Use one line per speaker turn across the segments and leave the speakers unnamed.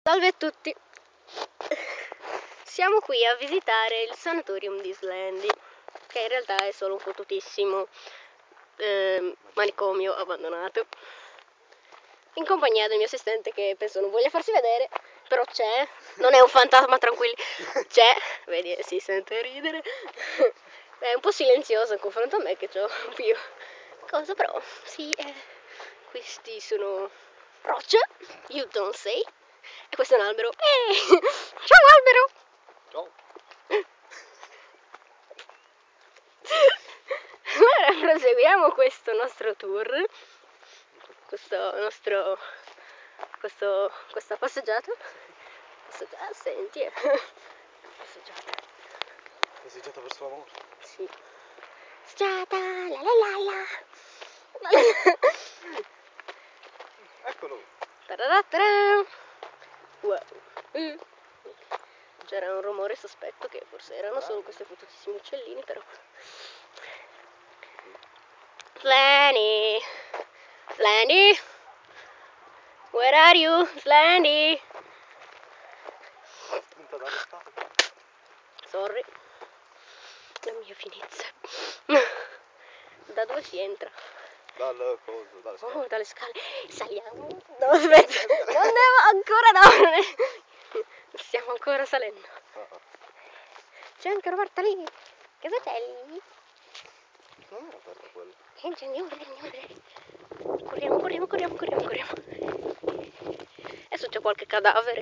Salve a tutti! Siamo qui a visitare il sanatorium di Slendy, che in realtà è solo un fottutissimo manicomio abbandonato, in compagnia del mio assistente che penso non voglia farsi vedere, però c'è, non è un fantasma, tranquilli, c'è, vedi, si sente ridere, è un po' silenzioso in confronto a me che ho più cosa, però sì, questi sono rocce, you don't say, e questo è un albero, ciao albero!
Ciao!
Allora proseguiamo questo nostro tour, questa passeggiata, senti,
Passeggiata verso la morte.
sì, passeggiata, la la la la.
Eccolo!
Tararatara. Wow. C'era un rumore sospetto che forse erano solo questi fottutissimi uccellini, però. Slendy! Slendy! Where are you? Slendy!
Spunta dalle scale.
Sorry. La mia finezza. Da dove si entra?
Dalle scale.
Oh, dalle scale. Saliamo. No, aspetta. Non devo ancora, no. Stiamo ancora salendo. C'è anche Roberta lì. Cosa c'è lì?
Non era aperta quella.
Andiamo. Corriamo. Adesso c'è qualche cadavere.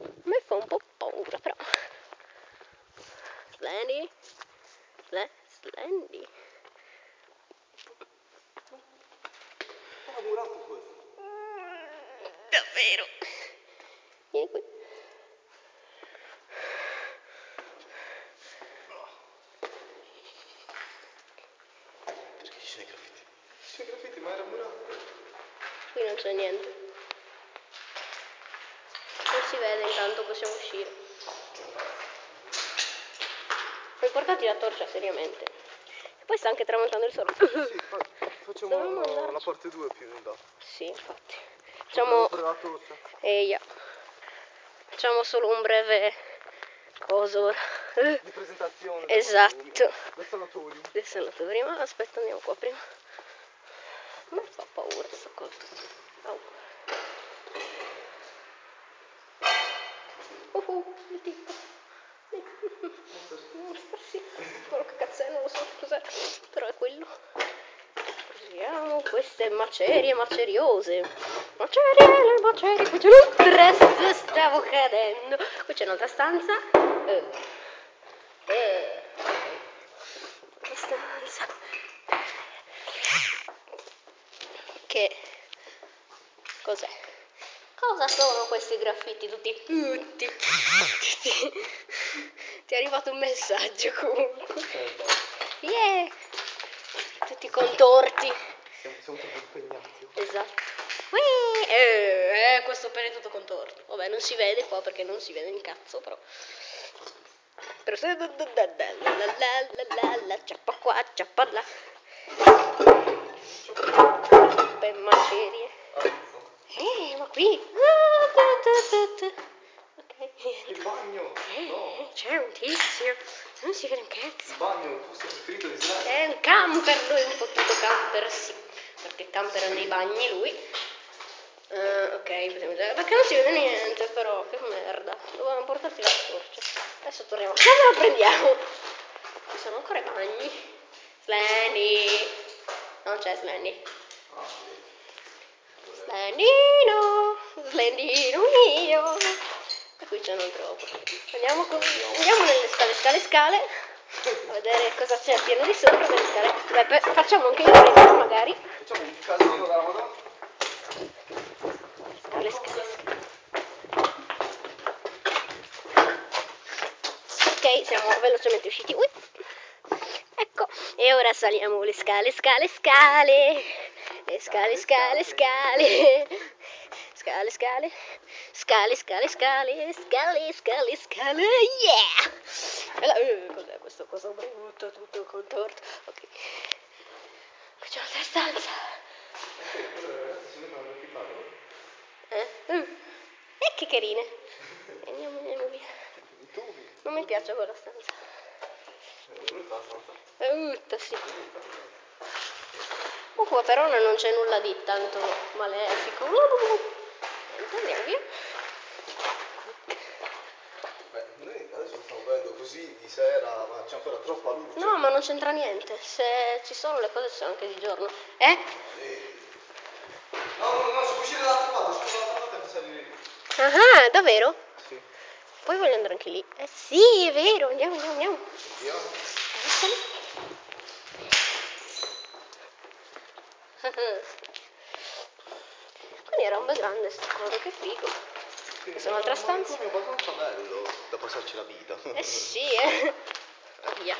A me fa un po' paura, però. Slendy. Slendy.
Era murato questo.
Davvero. Vieni qui.
Perché ci sono i graffiti? Ci sono i graffiti, ma era murato.
Qui non c'è niente. Non si vede, intanto possiamo uscire. Puoi portarti la torcia seriamente. E poi sta anche tramontando il sole.
Sì, facciamo la parte 2 più in là.
Sì, infatti. Facciamo.
Per la torcia.
Facciamo solo un breve coso ora.
Di presentazione.
Esatto.
Del sanatorium.
Aspetta, andiamo qua prima. Mi fa paura questa cosa. Oh. Il tipo. Sì, quello che cazzo è, non lo so cos'è, però è quello. Vediamo queste macerie maceriose. Macerie, qui c'è un stress, stavo cadendo. Qui c'è un'altra stanza. Stanza. Che cos'è? Cosa sono questi graffiti tutti? Ti è arrivato un messaggio comunque. Yeah! Tutti contorti.
Siamo troppo impegnati.
Esatto. Questo pene è tutto contorto. Vabbè, non si vede qua perché non si vede un cazzo, però. Però se ciappa qua, ciappa là. Per macerie. Ma qui. Ok.
Il bagno! No!
C'è un tizio. Non si vede un cazzo.
Il bagno, il posto preferito di Slendy.
È un camper, lui è un fottuto camper, sì. Perché camper nei bagni lui. Ok, possiamo vedere. Perché non si vede niente, però, che merda. Dovevamo portarti la torcia. Adesso torniamo. Quando la prendiamo? Ci sono ancora i bagni. Slendy. Non c'è Slendy. Slendino mio. E qui c'è un altro. Andiamo nelle scale. A vedere cosa c'è al piano di sopra delle scale. Beh, facciamo anche il resto magari.
Facciamo un casino dalla Madonna.
Scale. Ok, siamo velocemente usciti. Ecco, e ora saliamo le scale. Le scale. Yeah! Cos'è questo cosa brutto, tutto contorto? Ok. Qui c'è un'altra stanza. Che carine. Andiamo via.
I tubi.
Non mi piace quella stanza.
Brutta stanza.
È brutta, sì. Qua però non c'è nulla di tanto malefico. Andiamo via.
Beh, noi adesso stiamo vedendo così di sera, ma c'è ancora troppa luce.
No, ma non c'entra niente. Se ci sono le cose ci sono anche di giorno.
Sì. No, si può uscire dall'altra parte per salire lì.
Ah, davvero?
Sì.
Poi voglio andare anche lì. Sì, è vero, andiamo.
Andiamo.
Quindi era un bel grande sto coso, che figo.
Sì,
Questa è un'altra stanza.
È abbastanza bello da passarci la vita.
Sì, Via.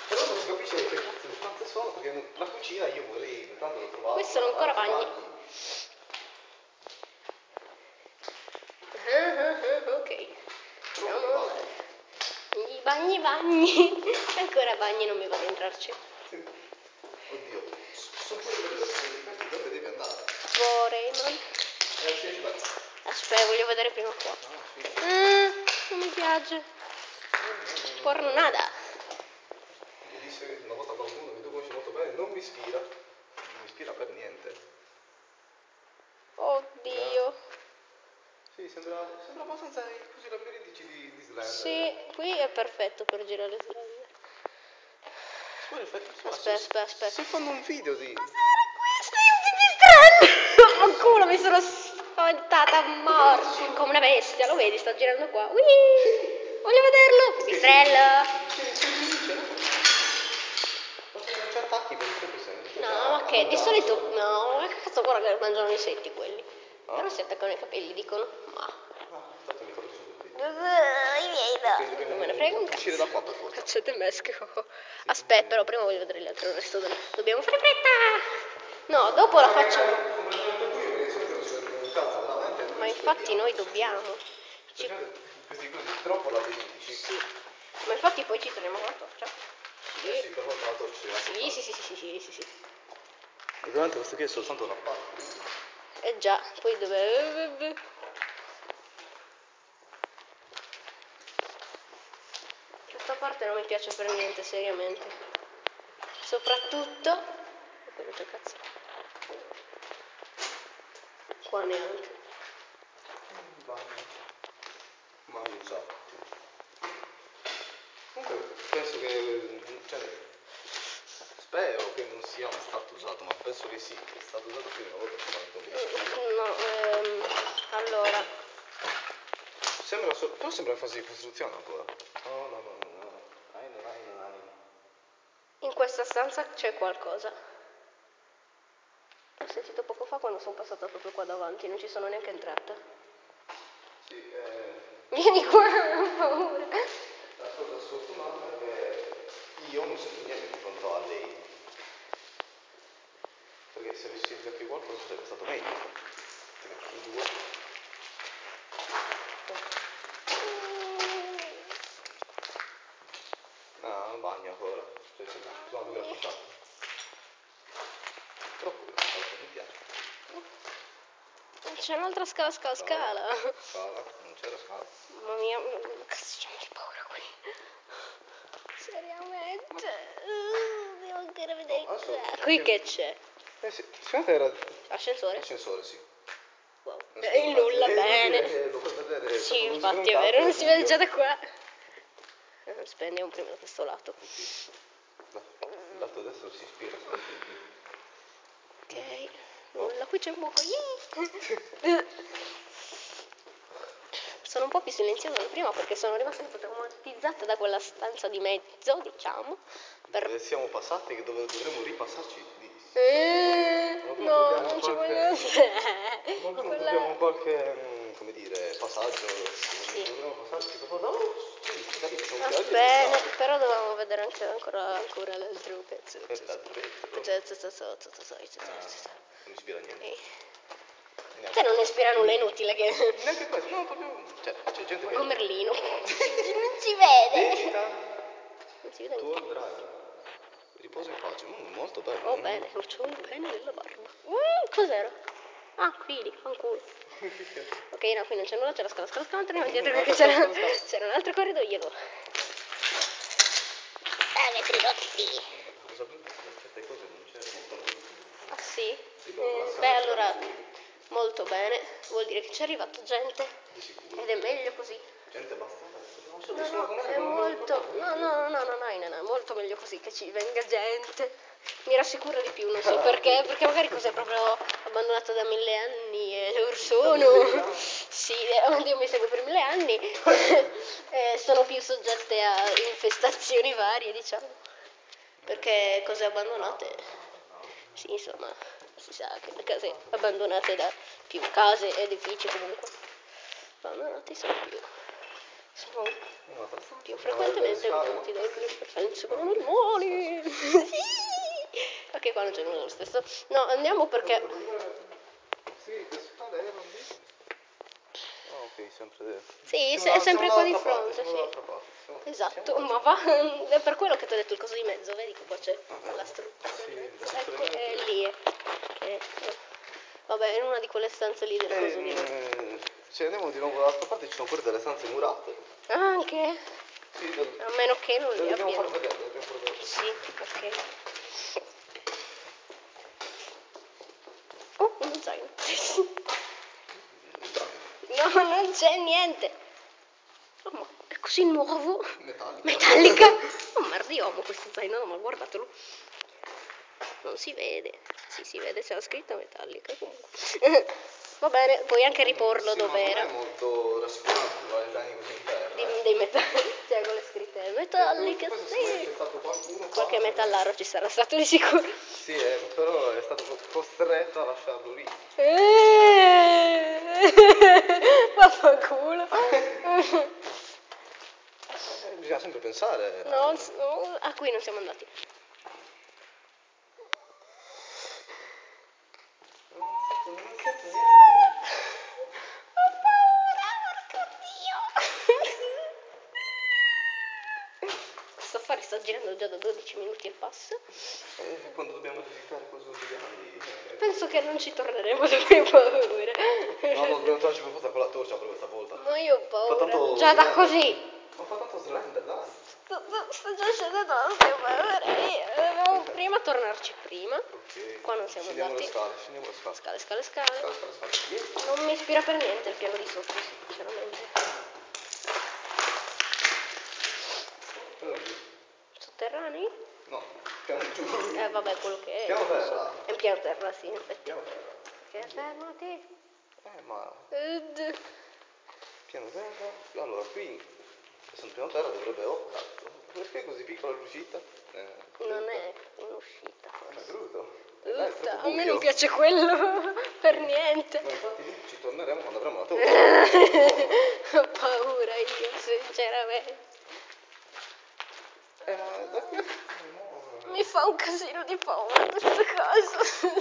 Però non si capisce che cazzo di stanze sono, perché la cucina io vorrei, intanto l'ho trovato.
Questi sono ancora bagni. Ok. I bagni. Ancora bagni, non mi va ad entrarci.
Oddio, sono pure le persone, dove devi andare?
Foreman.
Sì,
Aspetta, voglio vedere prima qua. Non mi piace. Porno nada.
Mi disse una volta qualcuno che tu conosci molto bene, non mi ispira. Non mi ispira per niente.
Oddio.
Sì, sembra abbastanza così labirinthici di Slender.
Sì, qui è perfetto per girare Slender. Aspetta.
Se fanno un video di...
Cos'era questo? Io mi pipistrello! Fanculo, mi sono spaventata a morte. Come una bestia, lo vedi? Sta girando qua. Voglio vederlo. Pipistrello.
Non ci attacchi per il tuo presente.
No, ma che di solito... No, ma che cazzo, guarda che mangiano i insetti quelli. Però si attaccano i capelli, dicono. Ma...
Infatti mi capisco tutti.
I miei no. Non me ne frega un cazzo.
Uscire da qua per forza.
Cazzette meschio. Aspetta, però prima voglio vedere gli altri resto dobbiamo fare fretta. No, dopo la facciamo. Ma infatti noi dobbiamo.
Questi così troppo labirinthici.
Sì. Ma infatti poi ci teniamo con la torcia.
Sì, per forza la torcia.
Sì.
Ovviamente questo qui è soltanto una parte.
Già, poi dove... Questa parte non mi piace per niente, seriamente. Soprattutto... Quello che cazzo. Qua neanche.
Ma usato. Comunque penso che... spero che non sia mai stato usato, ma penso che sì, è stato usato più di una volta.
No, allora...
Però sembra in fase di costruzione ancora. No.
In questa stanza c'è qualcosa. Ho sentito poco fa quando sono passata proprio qua davanti, non ci sono neanche entrata.
Sì,
Vieni qua, ho paura.
la cosa sfortunata è che io non sento niente di fronte a lei. Perché se avessi sentito anche qualcosa sarebbe stato meglio. No, bagno ancora. Sono dove l'ho fatto. Troppo che mi piace.
C'è un'altra scala.
Scala, non c'era scala.
Mamma mia, cazzo c'è di paura qui. Seriamente. Devo ancora vedere. Qui che c'è?
Secondo te era
Ascensore?
ascensore, sì.
Wow. Il nulla, bene.
Lo puoi vedere.
Sì, infatti è vero, non si vede già da qua. Aspetta, andiamo prima da questo lato.
Il lato destro si ispira.
Ok, nulla, qui c'è un buco. Sono un po' più silenziosa di prima perché sono rimasta traumatizzata da quella stanza di mezzo, diciamo.
Siamo passati che dovremmo ripassarci lì.
No, non ci voglio stare.
Abbiamo qualche, come dire, passaggio.
Sì.
Dovremmo passarci per forza.
Va bene, però dovevamo vedere anche ancora l'altro pezzo.
Non ispira niente.
Te non ispira nulla, è inutile che...
Neanche questo, no, proprio. Cioè, c'è gente che.
Come Merlino. Non si vede.
Visita.
Non si vede
Tu
niente.
andrai. Riposa in pace. Molto bello.
Oh bene, c'ho un pene nella barba. Cos'era? Ah, fili, fanculo. Ok, no, qui non c'è nulla, c'è la scala, torniamo indietro perché c'era un altro corridoio. Metri rotti.
Ho saputo che certe cose non c'erano.
Ah sì?
Sì, proprio la
Beh,
sala
allora,
c'era
molto bene. Vuol dire che c'è arrivato gente.
di sicuro.
Ed è meglio così.
Gente abbastanza.
No, è molto. No, è molto meglio così che ci venga gente. Mi rassicura di più, non so perché, perché magari cos'è proprio abbandonato da 1000 anni e loro sono. Sì, Dio mi segue per 1000 anni. Sono più soggette a infestazioni varie, diciamo. Perché cose abbandonate. Sì, insomma, si sa che le case abbandonate da più case, edifici comunque. Abbandonati sono più frequentemente abitanti dai preferenze paranormali. Ok, qua non c'è nulla lo stesso. No, andiamo perché.
Sì, che scale erano lì? Ah, ok, sempre.
Sì, è sempre qua di fronte, sì.
Parte.
Esatto, ma va. È per quello che ti ho detto il coso di mezzo, vedi che qua c'è la struttura di mezzo. Ecco, è lì. Vabbè, in una di quelle stanze lì del coso di mezzo.
Se andiamo di nuovo dall'altra parte ci sono pure delle stanze murate.
Anche?
Sì,
A meno che non li
dobbiamo
abbiano.
far vedere, dobbiamo far vedere.
Sì, ok. Oh, uno zaino. No, non c'è niente. Oh, ma è così nuovo. Metallica. Oh, merda, io amo questo zaino, no, ma guardatelo. Non si vede. Sì, si vede, c'è la scritta metallica comunque. Va bene, puoi anche riporlo
sì,
dov'era.
Ma non è molto rassicurante trovare zaini così in terra.
Dei metalli, cioè con le scritte metalliche,
C'è
sì.
stato qualcuno qua.
Qualche metallaro ci sarà stato di sicuro.
Sì, però è stato costretto a lasciarlo lì.
Vaffanculo.
Bisogna sempre pensare.
No, a qui non siamo andati.
Non sento niente.
Porco Dio. Questo affare sta girando già da 12 minuti e passa.
Quando dobbiamo visitare cose grandi.
Penso che non ci torneremo da qui paura.
No, dobbiamo tornarci per forza con la torcia per questa volta.
Ma io ho paura.
tanto
Già da
slender.
così.
Ma fa tanto slender, dai.
Sto già scendendo la paura. Dobbiamo prima tornarci prima.
Ok.
Qua non siamo andati.
Scendiamo le scale.
Scale.
Scale.
Non mi ispira per niente il piano di sotto, sinceramente. Sotterranei?
No, piano giù.
Vabbè, quello che è.
Piano terra.
È un piano terra, sì, in effetti.
Piano terra.
Perché fermati.
Ma
Ed.
piano terra. Allora, qui sul piano terra dovrebbe. Oh, cazzo. Perché è così piccola l'uscita?
Non è un'uscita,
Ma è
forse.
brutto.
A me non piace quello, per niente.
Ma infatti lì ci torneremo quando avremo la torcia.
Ho paura io, sinceramente.
Ma da qui.
Mi fa un casino di paura questa cosa.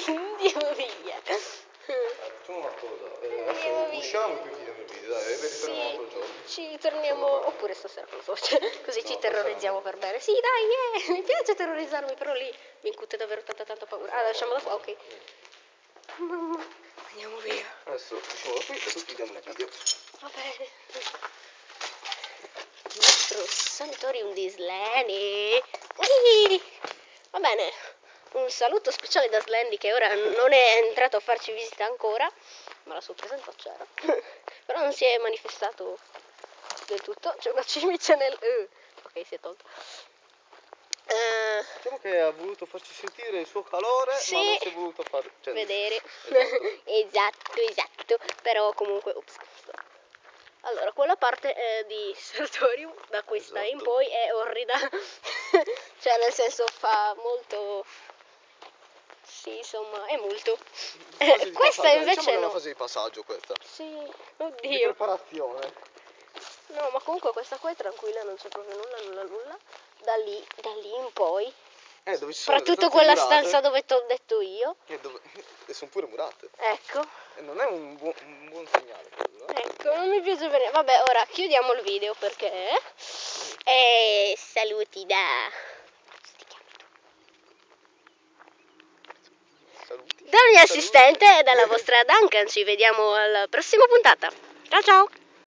Andiamo via.
Facciamo una cosa.
Andiamo
Adesso usciamo
via.
e poi chiudiamo il video. Dai, ritorniamo un altro giorno.
Ci torniamo oppure stasera con Socia, così ci
No,
terrorizziamo
stasera
per bene. Sì, dai, mi piace terrorizzarmi, però lì mi incute davvero tanta paura. Ah, lasciamola qua, ok. Mamma, andiamo via.
Adesso usciamo da qui e poi chiudiamo il video.
Va bene. Il nostro sanatorium di Sleni. Va bene. Un saluto speciale da Slendy che ora non è entrato a farci visita ancora, ma la sua presenza c'era. Però non si è manifestato del tutto. C'è una cimice nel. Ok, si è tolto.
Diciamo che ha voluto farci sentire il suo calore,
Sì,
ma non si è voluto far
vedere.
Esatto.
Esatto. Però comunque. Ops. Allora, quella parte di sanatorium da questa in poi è orrida. Cioè, nel senso, fa molto. Sì, insomma, è molto. Questa invece
diciamo che è una
no.
fase di passaggio questa.
Sì,
Di
oddio.
preparazione.
No, ma comunque questa qua è tranquilla, non c'è proprio nulla. Da lì in poi.
Dove ci sono
Soprattutto quella stanza dove t'ho detto io.
E sono pure murate.
Ecco.
E non è un buon segnale quello,
Ecco, non mi piace bene. Vabbè, ora chiudiamo il video perché. E saluti da.
Saluti.
Dalla mia assistente e dalla vostra Duncan. Ci vediamo alla prossima puntata. Ciao ciao!